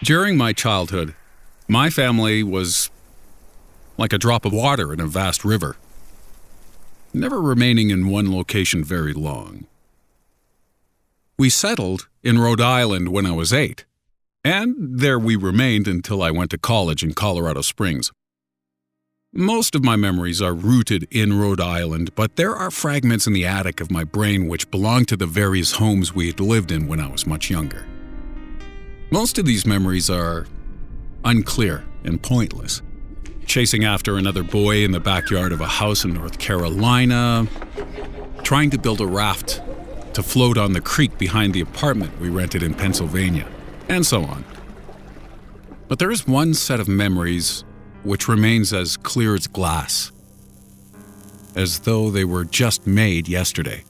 During my childhood, my family was like a drop of water in a vast river, never remaining in one location very long. We settled in Rhode Island when I was 8, and there we remained until I went to college in Colorado Springs. Most of my memories are rooted in Rhode Island, but there are fragments in the attic of my brain which belong to the various homes we had lived in when I was much younger. Most of these memories are unclear and pointless. Chasing after another boy in the backyard of a house in North Carolina, trying to build a raft to float on the creek behind the apartment we rented in Pennsylvania, and so on. But there is one set of memories which remains as clear as glass, as though they were just made yesterday.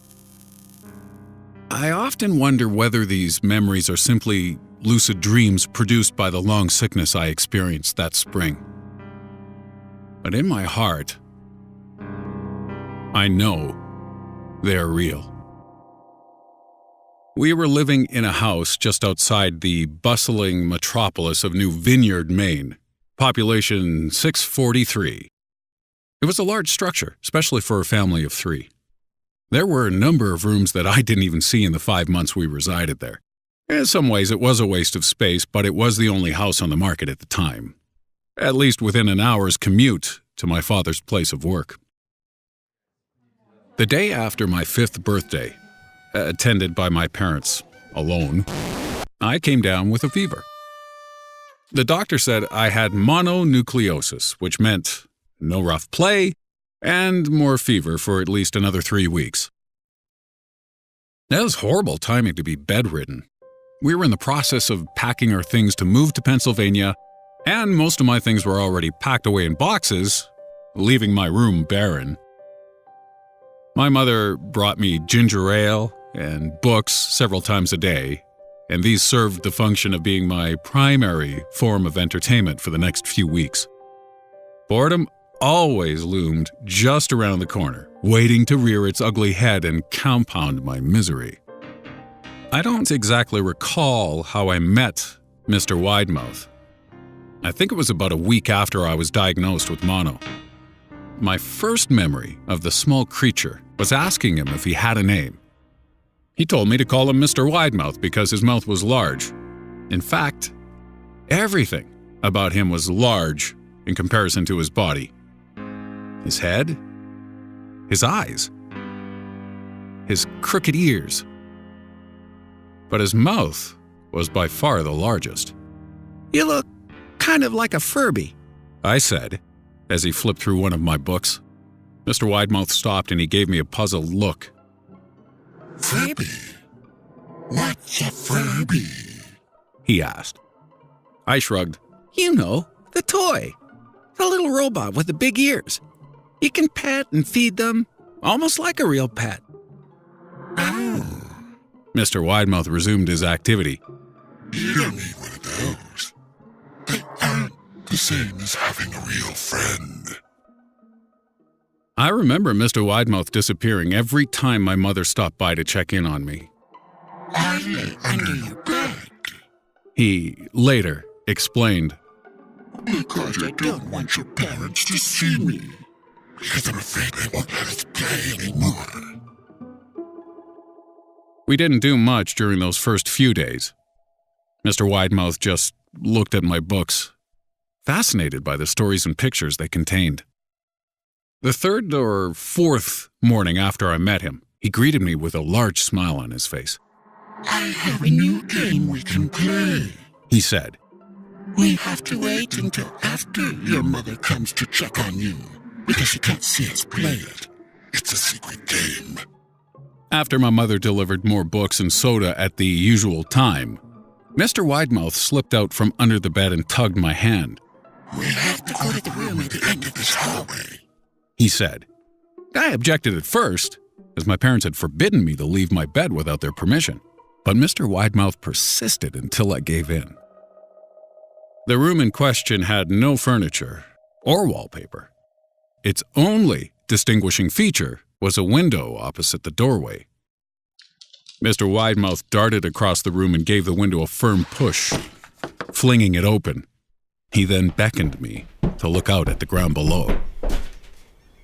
I often wonder whether these memories are simply lucid dreams produced by the long sickness I experienced that spring. But in my heart, I know they're real. We were living in a house just outside the bustling metropolis of New Vineyard, Maine, population 643. It was a large structure, especially for a family of 3. There were a number of rooms that I didn't even see in the 5 months we resided there. In some ways, it was a waste of space, but it was the only house on the market at the time, at least within an hour's commute to my father's place of work. The day after my 5th birthday, attended by my parents alone, I came down with a fever. The doctor said I had mononucleosis, which meant no rough play and more fever for at least another 3 weeks. That was horrible timing to be bedridden. We were in the process of packing our things to move to Pennsylvania, and most of my things were already packed away in boxes, leaving my room barren. My mother brought me ginger ale and books several times a day, and these served the function of being my primary form of entertainment for the next few weeks. Boredom always loomed just around the corner, waiting to rear its ugly head and compound my misery. I don't exactly recall how I met Mr. Widemouth. I think it was about a week after I was diagnosed with mono. My first memory of the small creature was asking him if he had a name. He told me to call him Mr. Widemouth because his mouth was large. In fact, everything about him was large in comparison to his body. His head, his eyes, his crooked ears. But his mouth was by far the largest. "You look kind of like a Furby," I said, as he flipped through one of my books. Mr. Widemouth stopped and he gave me a puzzled look. "Furby? What's a Furby?" he asked. I shrugged. "You know, the toy. The little robot with the big ears. You can pet and feed them, almost like a real pet." "Oh." Mr. Widemouth resumed his activity. "You don't need one of those. They aren't the same as having a real friend." I remember Mr. Widemouth disappearing every time my mother stopped by to check in on me. "I lay under your bed," he later explained. "because I don't want your parents to see me. Because I'm afraid they won't let us play anymore." We didn't do much during those first few days. Mr. Widemouth just looked at my books, fascinated by the stories and pictures they contained. The 3rd or 4th morning after I met him, he greeted me with a large smile on his face. "I have a new game we can play," he said. "We have to wait until after your mother comes to check on you, because she can't see us play it. It's a secret game." After my mother delivered more books and soda at the usual time, Mr. Widemouth slipped out from under the bed and tugged my hand. "We have to go to the room at the end of this hallway," he said. I objected at first, as my parents had forbidden me to leave my bed without their permission, but Mr. Widemouth persisted until I gave in. The room in question had no furniture or wallpaper. Its only distinguishing feature was a window opposite the doorway. Mr. Widemouth darted across the room and gave the window a firm push, flinging it open. He then beckoned me to look out at the ground below.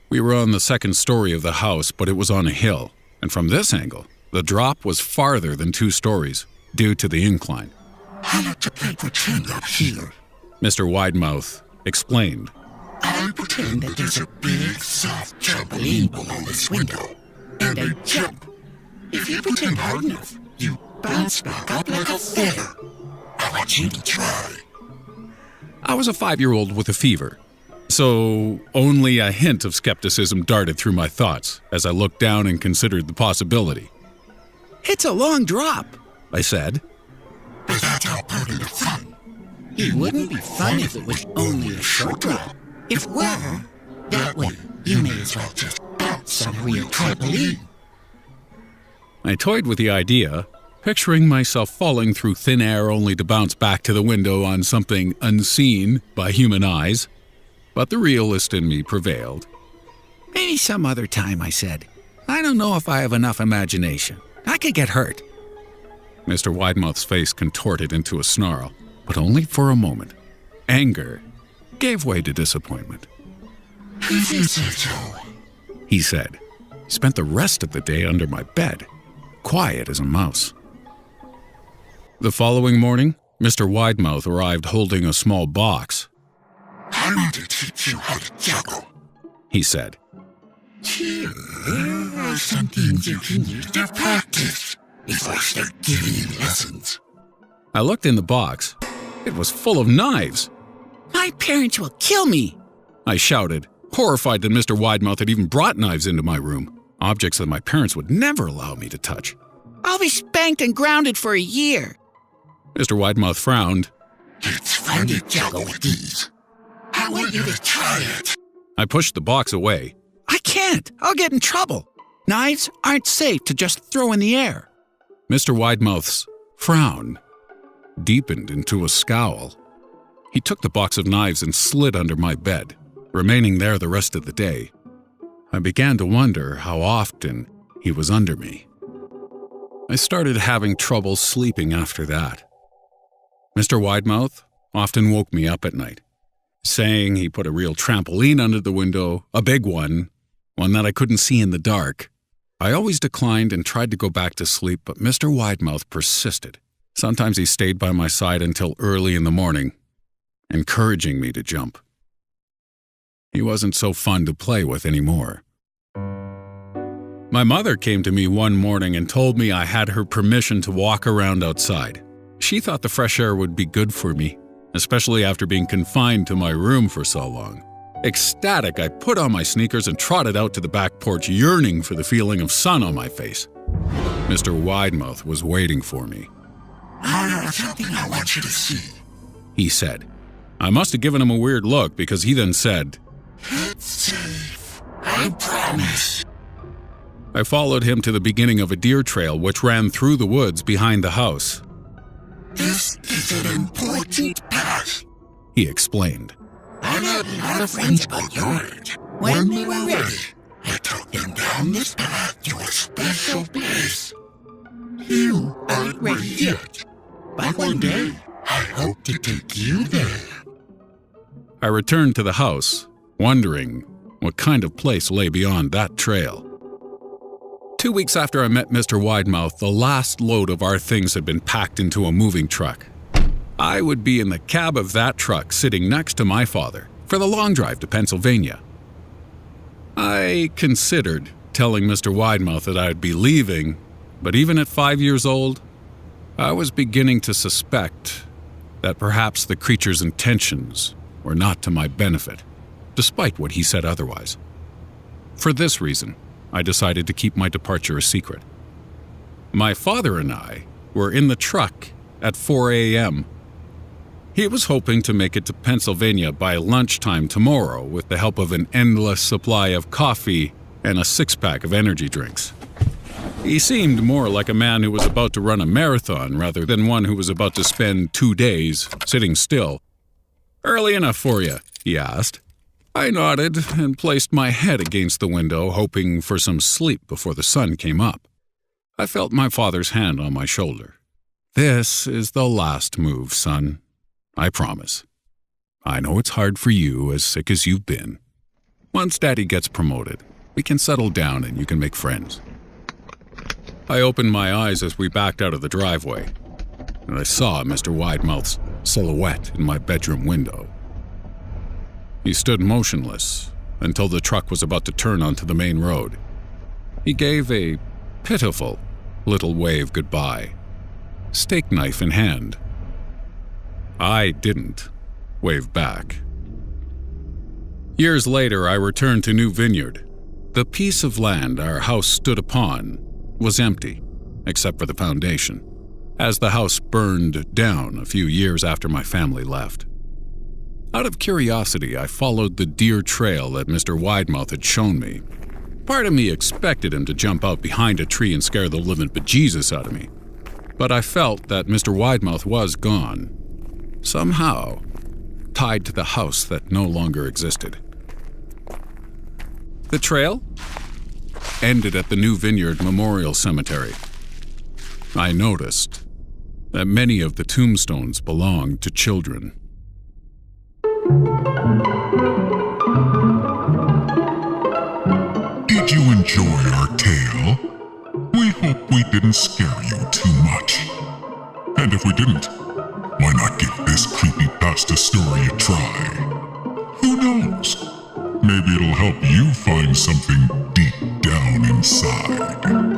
We were on the second story of the house, but it was on a hill, and from this angle, the drop was farther than 2 stories, due to the incline. I like to play pretend up here. Mr. Widemouth explained. I pretend that there's a big, soft trampoline below this window, and I jump. If you pretend hard enough, you bounce back up like a feather. I want you to try. I was a 5-year-old with a fever, so only a hint of skepticism darted through my thoughts as I looked down and considered the possibility. It's a long drop, I said. But that's all part of the fun. It wouldn't be fun if it was only a short drop. If it were, that way you may as well just bounce on a real trampoline. I toyed with the idea, picturing myself falling through thin air only to bounce back to the window on something unseen by human eyes. But the realist in me prevailed. Maybe some other time, I said. I don't know if I have enough imagination. I could get hurt. Mr. Widemouth's face contorted into a snarl, but only for a moment. Anger gave way to disappointment. If you say so, He said. Spent the rest of the day under my bed, quiet as a mouse. The following morning, Mr. Widemouth arrived holding a small box. I want to teach you how to juggle. He said. Here are some things you can use to practice before I start giving you lessons. I looked in the box. It was full of knives. My parents will kill me. I shouted, horrified that Mr. Widemouth had even brought knives into my room, objects that my parents would never allow me to touch. I'll be spanked and grounded for a year. Mr. Widemouth frowned. It's fun to juggle with these. I want you to try it. I pushed the box away. I can't. I'll get in trouble. Knives aren't safe to just throw in the air. Mr. Widemouth's frown deepened into a scowl. He took the box of knives and slid under my bed, remaining there the rest of the day. I began to wonder how often he was under me. I started having trouble sleeping after that. Mr. Widemouth often woke me up at night, saying he put a real trampoline under the window, a big one that I couldn't see in the dark. I always declined and tried to go back to sleep, but Mr. Widemouth persisted. Sometimes he stayed by my side until early in the morning, encouraging me to jump. He wasn't so fun to play with anymore. My mother came to me one morning and told me I had her permission to walk around outside. She thought the fresh air would be good for me, especially after being confined to my room for so long. Ecstatic, I put on my sneakers and trotted out to the back porch, yearning for the feeling of sun on my face. Mr. Widemouth was waiting for me. I have something I want you to see, He said. I must have given him a weird look because he then said, It's safe. I promise. I followed him to the beginning of a deer trail which ran through the woods behind the house. This is an important path, He explained. I've had a lot of friends about your age. When they were ready, I took them down this path to a special place. You aren't ready yet, but one day I hope to take you there. I returned to the house, wondering what kind of place lay beyond that trail. 2 weeks after I met Mr. Widemouth, the last load of our things had been packed into a moving truck. I would be in the cab of that truck sitting next to my father for the long drive to Pennsylvania. I considered telling Mr. Widemouth that I would be leaving, but even at 5 years old, I was beginning to suspect that perhaps the creature's intentions were not to my benefit, despite what he said otherwise. For this reason, I decided to keep my departure a secret. My father and I were in the truck at 4 a.m. He was hoping to make it to Pennsylvania by lunchtime tomorrow with the help of an endless supply of coffee and a six-pack of energy drinks. He seemed more like a man who was about to run a marathon rather than one who was about to spend 2 days sitting still. "Early enough for you?" he asked. I nodded and placed my head against the window, hoping for some sleep before the sun came up. I felt my father's hand on my shoulder. "This is the last move, son," I promise. I know it's hard for you, as sick as you've been. Once Daddy gets promoted, we can settle down and you can make friends." I opened my eyes as we backed out of the driveway, and I saw Mr. Widemouth's silhouette in my bedroom window. He stood motionless until the truck was about to turn onto the main road. He gave a pitiful little wave goodbye, steak knife in hand. I didn't wave back. Years later, I returned to New Vineyard. The piece of land our house stood upon was empty, except for the foundation, as the house burned down a few years after my family left. Out of curiosity, I followed the deer trail that Mr. Widemouth had shown me. Part of me expected him to jump out behind a tree and scare the living bejesus out of me, but I felt that Mr. Widemouth was gone, somehow tied to the house that no longer existed. The trail ended at the New Vineyard Memorial Cemetery. I noticed that many of the tombstones belonged to children. Did you enjoy our tale? We hope we didn't scare you too much. And if we didn't, why not give this creepypasta story a try? Who knows? Maybe it'll help you find something deep down inside.